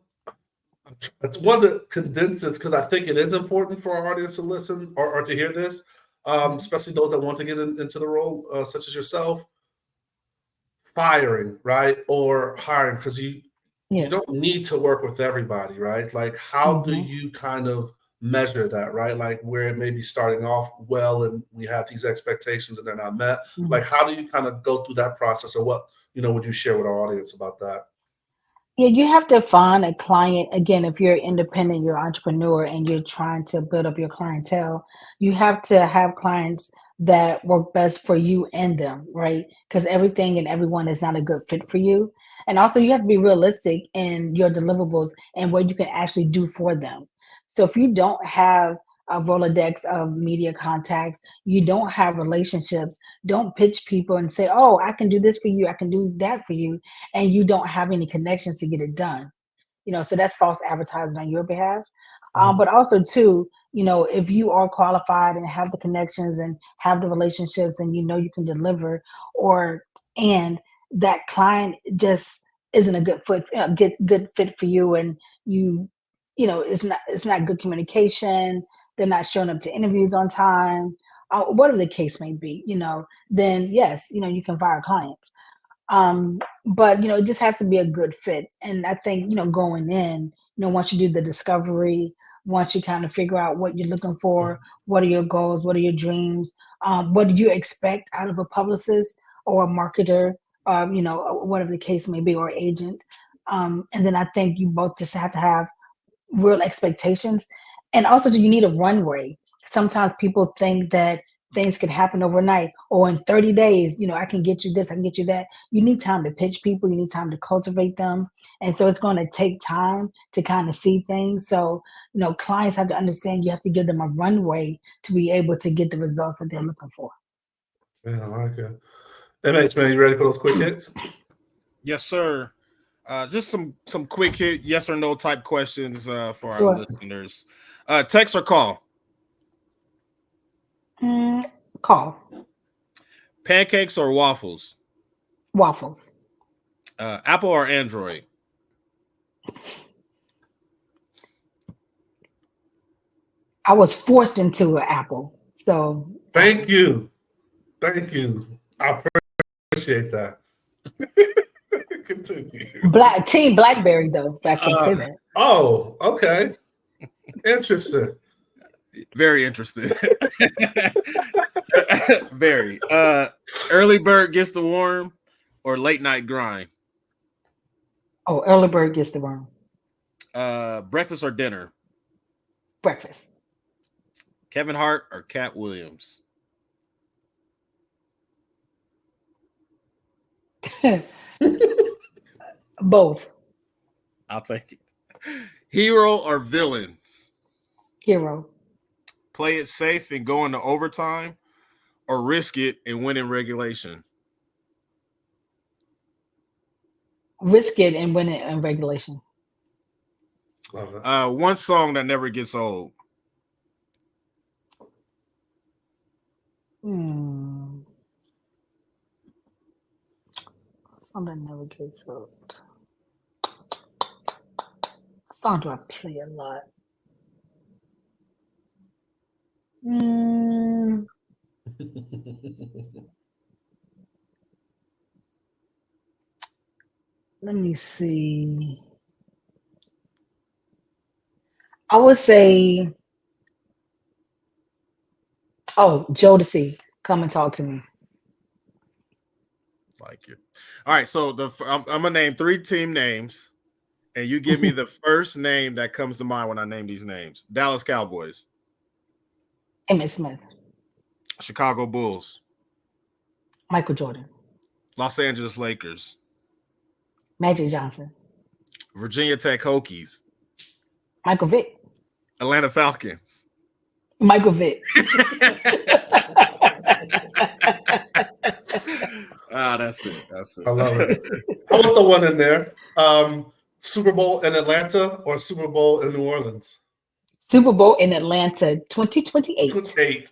I want to condense this because I think it is important for our audience to listen or to hear this, especially those that want to get into the role, such as yourself. Firing, right, or hiring, because you don't need to work with everybody, right? Like, how do you kind of measure that, right? Like, where it may be starting off well and we have these expectations and they're not met. Like, how do you kind of go through that process, or what would you share with our audience about that? Yeah, you have to find a client. Again, if you're independent, you're an entrepreneur and you're trying to build up your clientele, you have to have clients that work best for you and them, right? Because everything and everyone is not a good fit for you. And also you have to be realistic in your deliverables and what you can actually do for them. So if you don't have a Rolodex of media contacts, you don't have relationships, don't pitch people and say, oh, I can do this for you, I can do that for you, and you don't have any connections to get it done. So that's false advertising on your behalf. But also too, if you are qualified and have the connections and have the relationships and you can deliver, and that client just isn't a good fit for you, and it's not good communication, they're not showing up to interviews on time, whatever the case may be, then yes, you can fire clients. But it just has to be a good fit. And I think, going in, once you do the discovery, once you kind of figure out what you're looking for, what are your goals, what are your dreams, what do you expect out of a publicist or a marketer, whatever the case may be, or agent. And then I think you both just have to have real expectations. And also, do you need a runway? Sometimes people think that things can happen overnight, or in 30 days, I can get you this, I can get you that. You need time to pitch people, you need time to cultivate them. And so it's going to take time to kind of see things. So, clients have to understand you have to give them a runway to be able to get the results that they're looking for. Man, I like it. MH, man, you ready for those quick hits? Yes, sir. Just some quick hit yes or no type questions for Sure. our listeners. Text or call? Call. Pancakes or waffles? Waffles. Apple or Android? I was forced into an Apple. So Thank you. I appreciate that. Continue. Team BlackBerry, though, if I can say that. Oh, okay. Interesting. Very interesting. Very. Early bird gets the worm or late night grind? Oh, early bird gets the worm. Breakfast or dinner? Breakfast. Kevin Hart or Cat Williams? Both. I'll take it. Hero or villains? Hero. Play it safe and go into overtime or risk it and win in regulation? Risk it and win it in regulation. One song that never gets old. Song that never gets old. Song do I play a lot? Let me see. I would say, Jodeci, Come and Talk to Me. Like it. All right, so I'm gonna name 3 team names, and you give me the first name that comes to mind when I name these names. Dallas Cowboys, Emmitt Smith, Chicago Bulls, Michael Jordan, Los Angeles Lakers, Magic Johnson, Virginia Tech Hokies, Michael Vick, Atlanta Falcons. Michael Vick. That's it. I love it. I want the one in there. Super Bowl in Atlanta or Super Bowl in New Orleans? Super Bowl in Atlanta 2028. 28.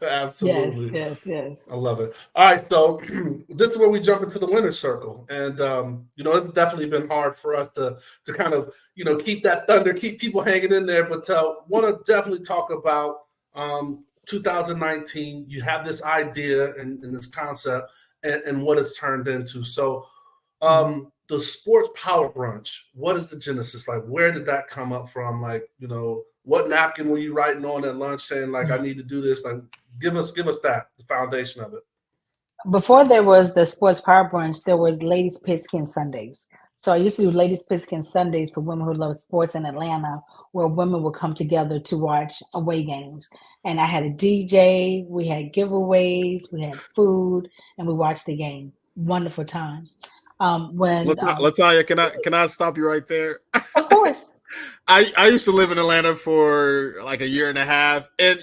Absolutely. Yes. I love it. All right, so this is where we jump into the winner's circle. And, it's definitely been hard for us to kind of, keep that thunder, keep people hanging in there. But want to definitely talk about 2019. You have this idea and this concept and what it's turned into. So the Sports Power Brunch, what is the genesis? Like, where did that come up from? Like, what napkin were you writing on at lunch saying, like, I need to do this? Like, give us that, the foundation of it. Before there was the Sports Power Brunch, there was Ladies Pigskin Sundays. So I used to do Ladies Pigskin Sundays for women who love sports in Atlanta, where women would come together to watch away games. And I had a DJ, we had giveaways, we had food, and we watched the game. Wonderful time. LaTonya, can I stop you right there? Of course. I used to live in Atlanta for like a year and a half, and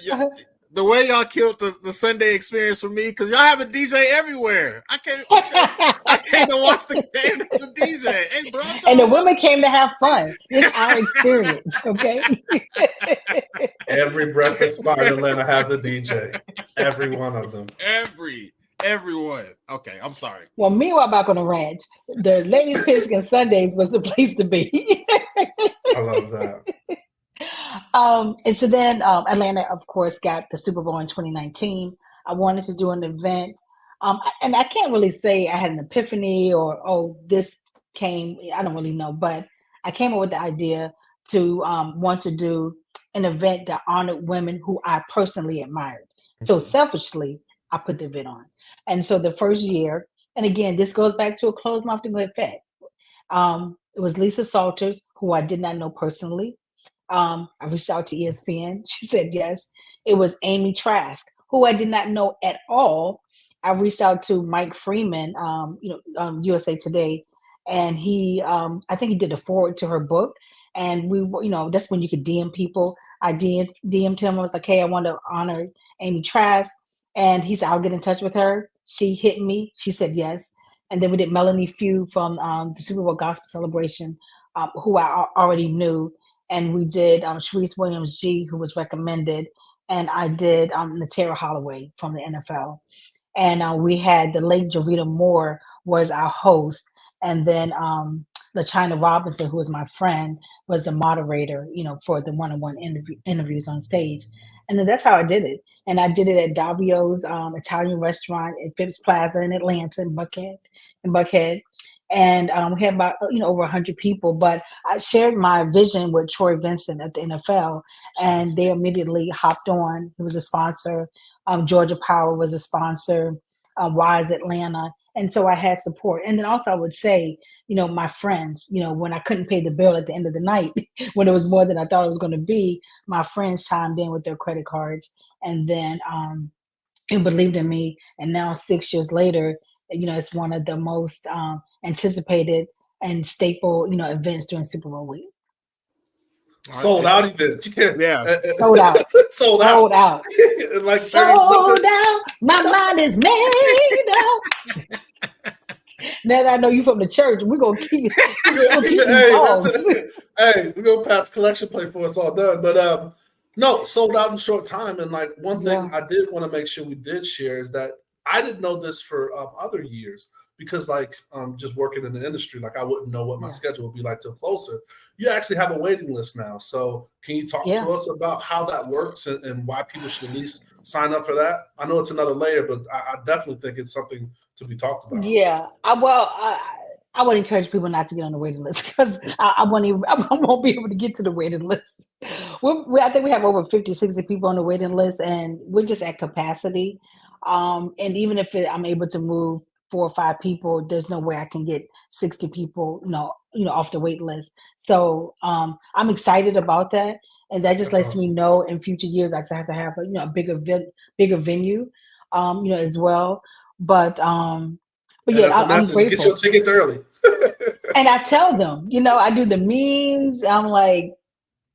the way y'all killed the Sunday experience for me, because y'all have a DJ everywhere. I came to watch the game as a DJ. Hey, bro, and the women came to have fun. It's our experience, okay? Every breakfast spot in Atlanta has a DJ. Every one of them. Everyone. Okay, I'm sorry. Well, meanwhile, back on the ranch, the Ladies Pigskin Sundays was the place to be. I love that. And so then Atlanta, of course, got the Super Bowl in 2019. I wanted to do an event. And I can't really say I had an epiphany or, oh, this came, I don't really know, but I came up with the idea to want to do an event that honored women who I personally admired. So selfishly, I put the event on. And so the first year, and again, this goes back to a closed mouth and good fed. It was Lisa Salters, who I did not know personally. I reached out to ESPN. She said yes. It was Amy Trask, who I did not know at all. I reached out to Mike Freeman, USA Today, and he, I think he did a forward to her book. And we, that's when you could DM people. I DM'd him. I was like, hey, I want to honor Amy Trask. And he said, I'll get in touch with her. She hit me. She said yes. And then we did Melanie Few from the Super Bowl Gospel Celebration, who I already knew. And we did Sharice Williams G, who was recommended. And I did Natera Holloway from the NFL. And we had the late Javita Moore was our host. And then LaChina Robinson, who was my friend, was the moderator, for the one-on-one interviews on stage. And then that's how I did it. And I did it at Davio's Italian restaurant at Phipps Plaza in Atlanta, in Buckhead. And we had about over 100 people. But I shared my vision with Troy Vincent at the NFL, and they immediately hopped on. He was a sponsor. Georgia Power was a sponsor. Wise Atlanta. And so I had support. And then also I would say, my friends, when I couldn't pay the bill at the end of the night, when it was more than I thought it was going to be, my friends chimed in with their credit cards, and then and believed in me. And now 6 years later, it's one of the most anticipated and staple, events during Super Bowl week. Sold out event. You can't. Yeah. Sold out. Sold out. Sold out. Like Sold out. My mind is made up. Now that I know you from the church, we're gonna keep these songs. Hey, we're gonna pass collection plate before it's all done. But no, sold out in a short time. And like one thing I did want to make sure we did share is that I didn't know this for other years, because like just working in the industry, like I wouldn't know what my schedule would be like till closer. You actually have a waiting list now. So can you talk to us about how that works and why people should at least sign up for that? I know it's another layer, but I definitely think it's something to be talked about. Yeah. I would encourage people not to get on the waiting list, because I won't be able to get to the waiting list. I think we have over 50, 60 people on the waiting list, and we're just at capacity. And even if I'm able to move 4 or 5 people, there's no way I can get 60 people, off the wait list. So I'm excited about that, and that just lets me know in future years I have to have a bigger venue, as well. But I'm grateful. Get your tickets early. And I tell them, I do the memes. I'm like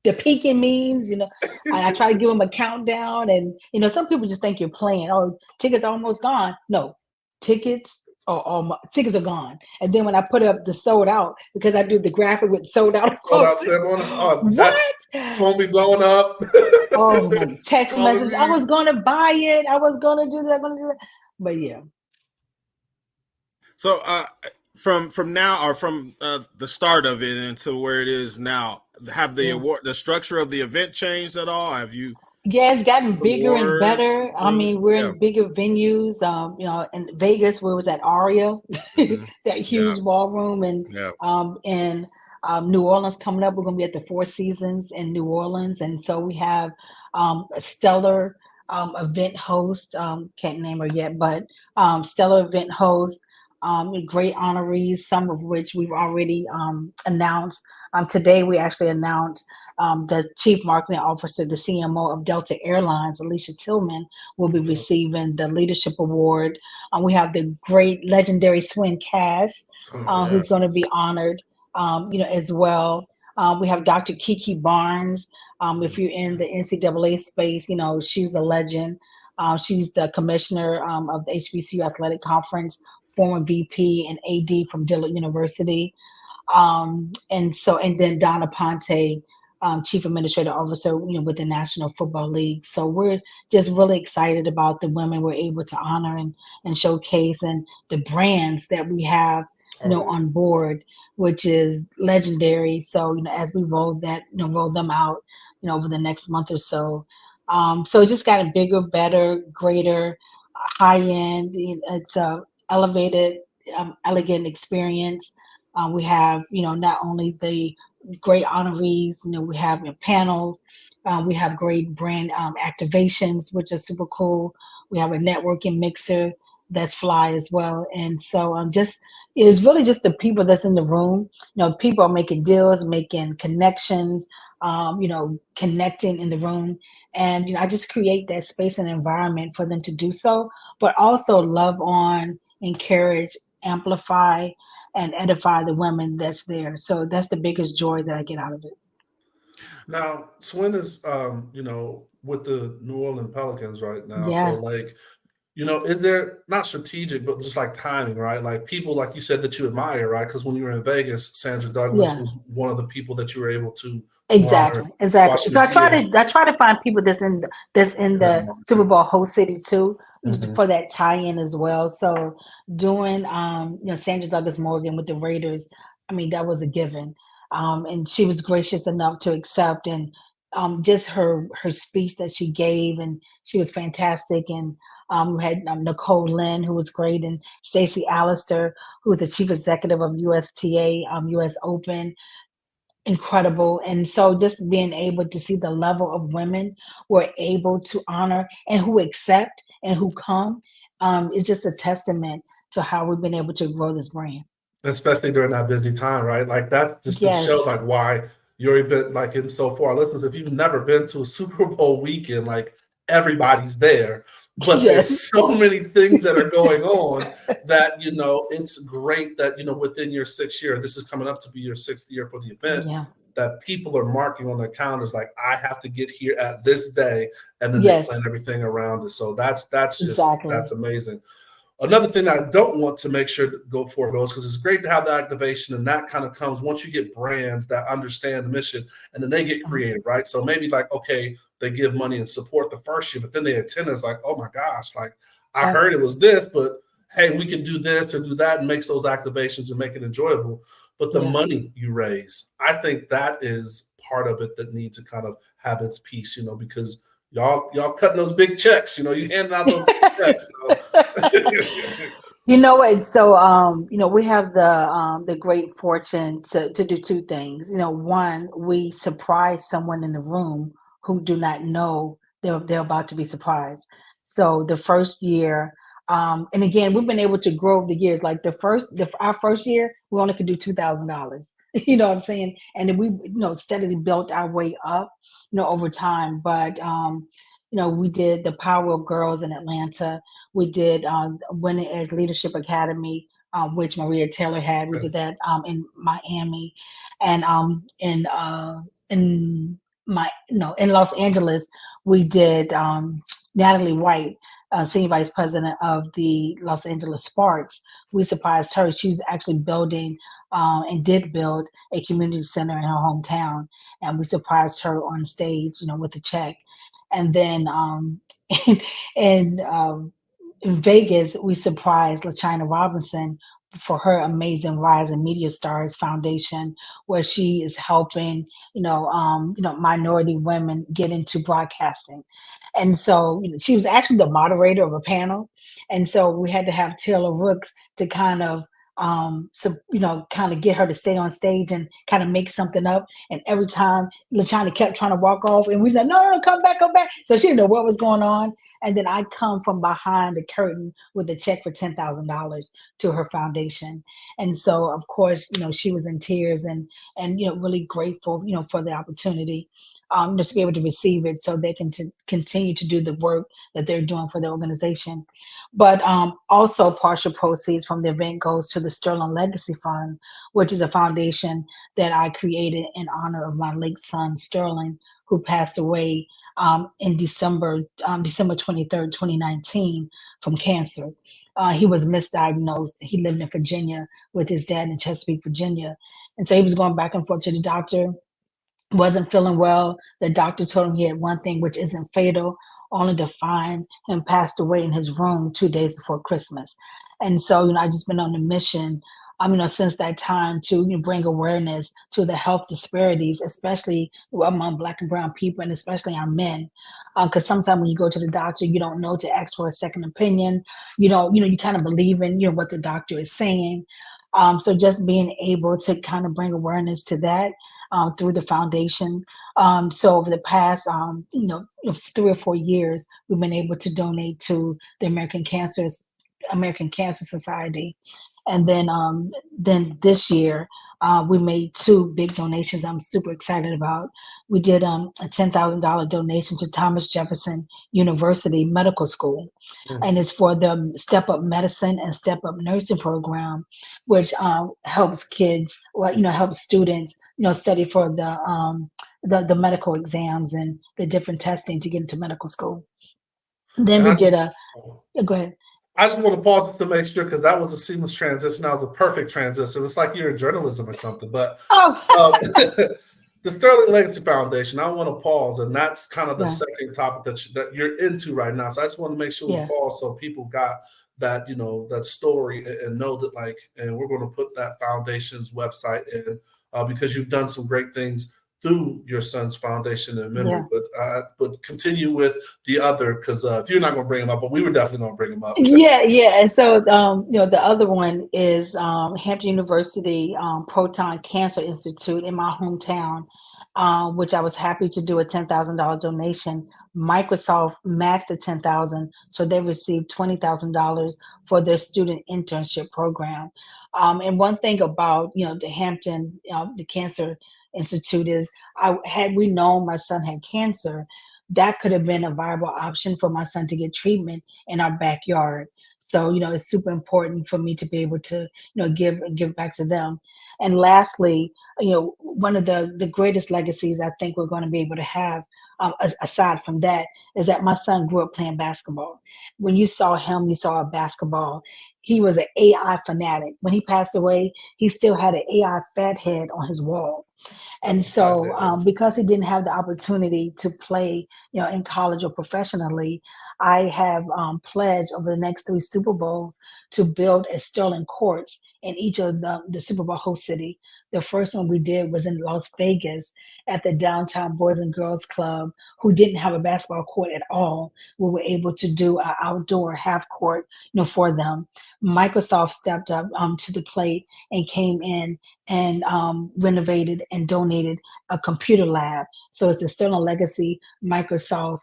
the peaking memes, and I try to give them a countdown. And some people just think you're playing. Oh, tickets are almost gone. No, tickets are gone. And then when I put up the sold out, because I do the graphic with sold out. What? Phone be blowing up. Oh, my text message. I was going to buy it. I was going to do that. But yeah. So from now, or from the start of it until where it is now, have the structure of the event changed at all? Have you? Yeah, it's gotten bigger and better. I mean, we're in bigger venues. In Vegas, where it was at Aria, that huge ballroom, and in New Orleans coming up, we're going to be at the Four Seasons in New Orleans, and so we have a stellar event host. Can't name her yet, but stellar event host. Great honorees, some of which we've already announced. Today, we actually announced the Chief Marketing Officer, the CMO of Delta Airlines, Alicia Tillman, will be receiving the Leadership Award. We have the great legendary Swin Cash, who's going to be honored, as well. We have Dr. Kiki Barnes. If you're in the NCAA space, she's a legend. She's the commissioner of the HBCU Athletic Conference, former VP and AD from Dillard University. And then Donna Ponte, Chief Administrative Officer, with the National Football League. So we're just really excited about the women we're able to honor and showcase, and the brands that we have, on board, which is legendary. So, as we roll them out, over the next month or so. So it just got a bigger, better, greater, high end. It's a elevated, elegant experience. We have, not only the great honorees, we have a panel, we have great brand activations, which are super cool. We have a networking mixer that's fly as well. And so just it's really just the people that's in the room. People are making deals, making connections, connecting in the room. And I just create that space and environment for them to do so, but also love on, encourage, amplify, and edify the women that's there. So that's the biggest joy that I get out of it. Now, Swin is, with the New Orleans Pelicans right now. Yeah. So, like, is there not strategic, but just like timing, right? Like people, like you said, that you admire, right? Because when you were in Vegas, Sandra Douglas Yeah. was one of the people that you were able to Exactly. watch So this I try year. to find people that's in the Super Bowl host city too, Mhm. for that tie-in as well. So doing Sandra Douglas Morgan with the Raiders, I mean that was a given. And she was gracious enough to accept, and just her speech that she gave, and she was fantastic. And we had Nicole Lynn, who was great, and Stacey Allister, who was the chief executive of USTA, US Open, incredible. And so just being able to see the level of women who are able to honor and who accept and who come is just a testament to how we've been able to grow this brand. Especially during that busy time, right? Like that's just to show Yes. like why your event, like in so far, listeners, if you've never been to a Super Bowl weekend, like everybody's there, but Yes. there's so many things that are going on that it's great that within your 6th year, this is coming up to be your 6th year for the event, Yeah. that people are marking on their calendars like I have to get here at this day, and then they Yes. plan everything around it. So that's Exactly. that's amazing. Another thing I don't want to make sure to go for goes, because it's great to have the activation, and that kind of comes once you get brands that understand the mission, and then they get creative, right? So maybe like, okay, they give money and support the first year, but then they attend it's like, oh my gosh, like I heard it was this, but hey, we can do this or do that, and makes those activations and make it enjoyable. But the money you raise, I think that is part of it that needs to kind of have its piece, because y'all cutting those big checks, you handing out those big checks. So. You know what? So, we have the great fortune to do two things. One, we surprise someone in the room who do not know they're about to be surprised. So the first year, and again, we've been able to grow over the years. Like our first year, we only could do $2,000. You know what I'm saying? And then we, steadily built our way up, over time. But we did the Power of Girls in Atlanta. We did Women as Leadership Academy, which Maria Taylor had. We did that in Miami, and in Los Angeles, we did Natalie White, Senior Vice President of the Los Angeles Sparks. We surprised her. She was actually building and did build a community center in her hometown, and we surprised her on stage, with a check. And then in Vegas, we surprised LaTonya Robinson for her amazing Rise in Media Stars Foundation, where she is helping, minority women get into broadcasting. And so she was actually the moderator of a panel. And so we had to have Taylor Rooks to kind of kind of get her to stay on stage and kind of make something up. And every time LaTonya kept trying to walk off, and we said, no, come back. So she didn't know what was going on. And then I come from behind the curtain with a check for $10,000 to her foundation. And so, of course, she was in tears and really grateful, for the opportunity. Just to be able to receive it so they can continue to do the work that they're doing for the organization. But also partial proceeds from the event goes to the Sterling Legacy Fund, which is a foundation that I created in honor of my late son, Sterling, who passed away in December 23rd, 2019 from cancer. He was misdiagnosed. He lived in Virginia with his dad in Chesapeake, Virginia. And so he was going back and forth to the doctor, wasn't feeling well. The doctor told him he had one thing which isn't fatal, only to find him passed away in his room 2 days before Christmas. And so, I just been on a mission since that time to bring awareness to the health disparities, especially among Black and Brown people, and especially our men. Because sometimes when you go to the doctor, you don't know to ask for a second opinion. You don't, you kind of believe in, what the doctor is saying. So just being able to kind of bring awareness to that through the foundation. So over the past, 3 or 4 years, we've been able to donate to the American Cancer Society. And then this year, we made two big donations I'm super excited about. We did a $10,000 donation to Thomas Jefferson University Medical School, Mm. and it's for the Step Up Medicine and Step Up Nursing program, which helps kids, helps students, study for the medical exams and the different testing to get into medical school. Then And we I did just, go ahead. I just want to pause to make sure, because that was a seamless transition. That was a perfect transition. It's like you're in journalism or something. But Oh, the Sterling Legacy Foundation, I want to pause, and that's kind of the yeah, second topic that you're into right now. So I just want to make sure we yeah, pause so people got that, that story, and know that, like, and we're going to put that foundation's website in, because you've done some great things through your son's foundation in memory. yeah. But continue with the other, because if you're not going to bring him up, but we were definitely going to bring him up. Yeah. And so, the other one is Hampton University Proton Cancer Institute in my hometown, which I was happy to do a $10,000 donation. Microsoft matched the 10,000, so they received $20,000 for their student internship program. And one thing about the Hampton the Cancer Institute is, had we known my son had cancer, that could have been a viable option for my son to get treatment in our backyard. So, it's super important for me to be able to, give back to them. And lastly, one of the greatest legacies I think we're going to be able to have, aside from that, is that my son grew up playing basketball. When you saw him, you saw a basketball. He was an AI fanatic. When he passed away, he still had an AI fat head on his wall. And so, because he didn't have the opportunity to play, in college or professionally, I have pledged over the next 3 Super Bowls to build a Sterling courts in each of the Super Bowl host city. The first one we did was in Las Vegas at the Downtown Boys and Girls Club, who didn't have a basketball court at all. We were able to do an outdoor half court, for them. Microsoft stepped up to the plate and came in and renovated and donated a computer lab. So it's the Sterling Legacy Microsoft.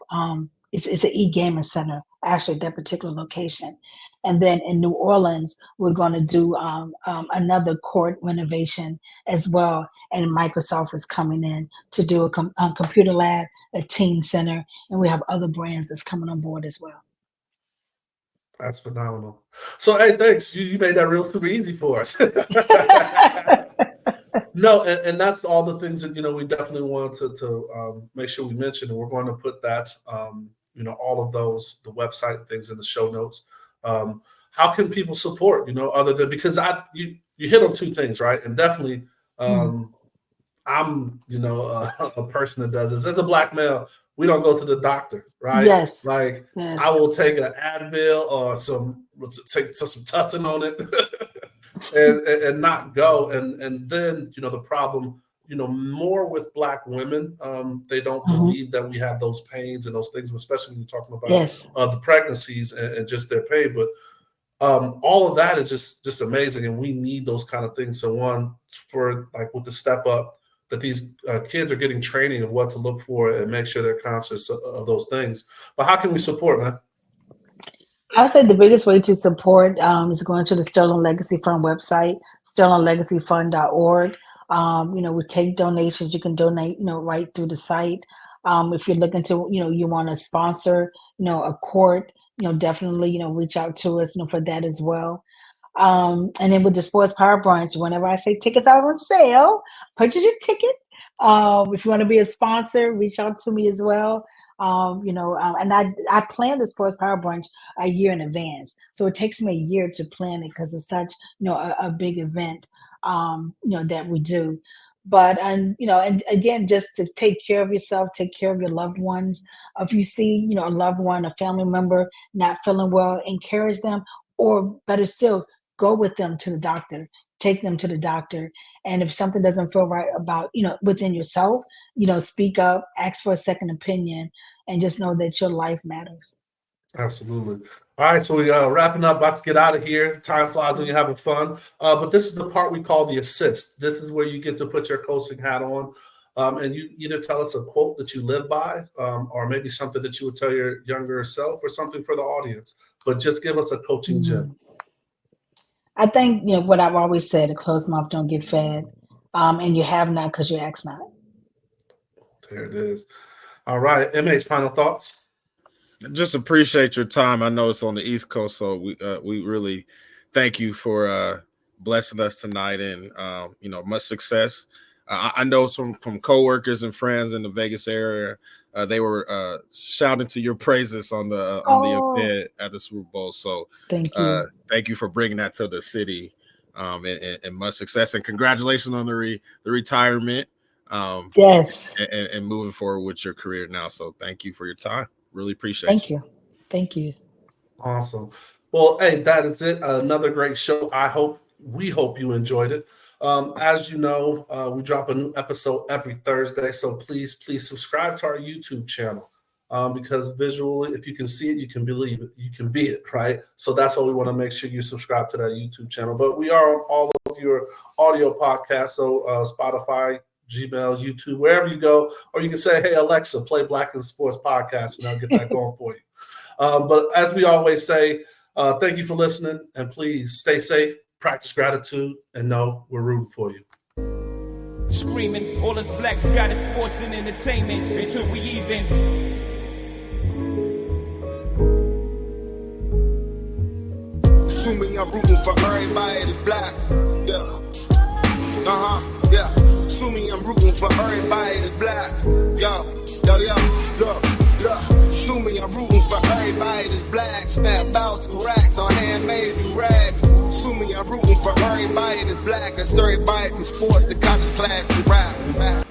It's an e-gaming center, actually, at that particular location. And then in New Orleans, we're going to do another court renovation as well. And Microsoft is coming in to do a computer lab, a teen center, and we have other brands that's coming on board as well. That's phenomenal. So, hey, thanks. You made that real super easy for us. No, and that's all the things that we definitely wanted to make sure we mentioned, and we're going to put that all of those, the website things, in the show notes. How can people support? Other than, because you hit on two things, right? And definitely, I'm a person that does this. As a Black male, we don't go to the doctor, right? Yes. Like, Yes. I will take an Advil or some Tussin on it. and not go, and then the problem more with Black women, they don't believe that we have those pains and those things, especially when you're talking about Yes. The pregnancies and just their pain. But all of that is just amazing, and we need those kind of things. So one, for like with the Step Up, that these kids are getting training of what to look for and make sure they're conscious of those things. But how can we support, man? I would say the biggest way to support is going to the Sterling Legacy Fund website, sterlinglegacyfund.org. We take donations. You can donate, right through the site. If you're looking to, you want to sponsor, a court, definitely, reach out to us, for that as well. And then with the Sports Power Brunch, whenever I say tickets are on sale, purchase your ticket. If you want to be a sponsor, reach out to me as well. And I plan the Sports Power Brunch a year in advance. So it takes me a year to plan it because it's such, a big event, that we do. But, and again, just to take care of yourself, take care of your loved ones. If you see, a loved one, a family member not feeling well, encourage them, or better still, go with them to the doctor. take them to the doctor. And if something doesn't feel right about, within yourself, speak up, ask for a second opinion, and just know that your life matters. Absolutely. All right, so we wrapping up, about to get out of here. Time flies when you're having fun. But this is the part we call the assist. This is where you get to put your coaching hat on, and you either tell us a quote that you live by, or maybe something that you would tell your younger self, or something for the audience. But just give us a coaching gem. I think, what I've always said, a closed mouth don't get fed, and you have not because you ask not. There it is. All right, MH, final thoughts? Just appreciate your time. I know it's on the East Coast, so we really thank you for blessing us tonight, and much success. I know from coworkers and friends in the Vegas area, they were shouting to your praises on the event at the Super Bowl. So thank you for bringing that to the city, and much success, and congratulations on the retirement. Yes, and moving forward with your career now. So thank you for your time. Really appreciate you. Thank you. Awesome. Well, hey, that is it. Another great show. We hope you enjoyed it. As you know, we drop a new episode every Thursday. So please subscribe to our YouTube channel, because visually, if you can see it, you can believe it. You can be it, right? So that's why we want to make sure you subscribe to that YouTube channel. But we are on all of your audio podcasts. So Spotify, Gmail, YouTube, wherever you go, or you can say, hey, Alexa, play Black and Sports Podcast, and I'll get that going for you. But as we always say, thank you for listening, and please stay safe, practice gratitude, and know we're rooting for you. Screaming, all us blacks got is sports and entertainment until we even. Assuming I'm rooting for everybody that's black. Yeah. Yeah. Assuming I'm rooting for everybody that's black. Yo. Look. Assuming I'm rooting for everybody that's black. Spent about 2 racks on handmade new rags. Assuming I'm rooting for everybody that's black. That's everybody from sports to college class to rap.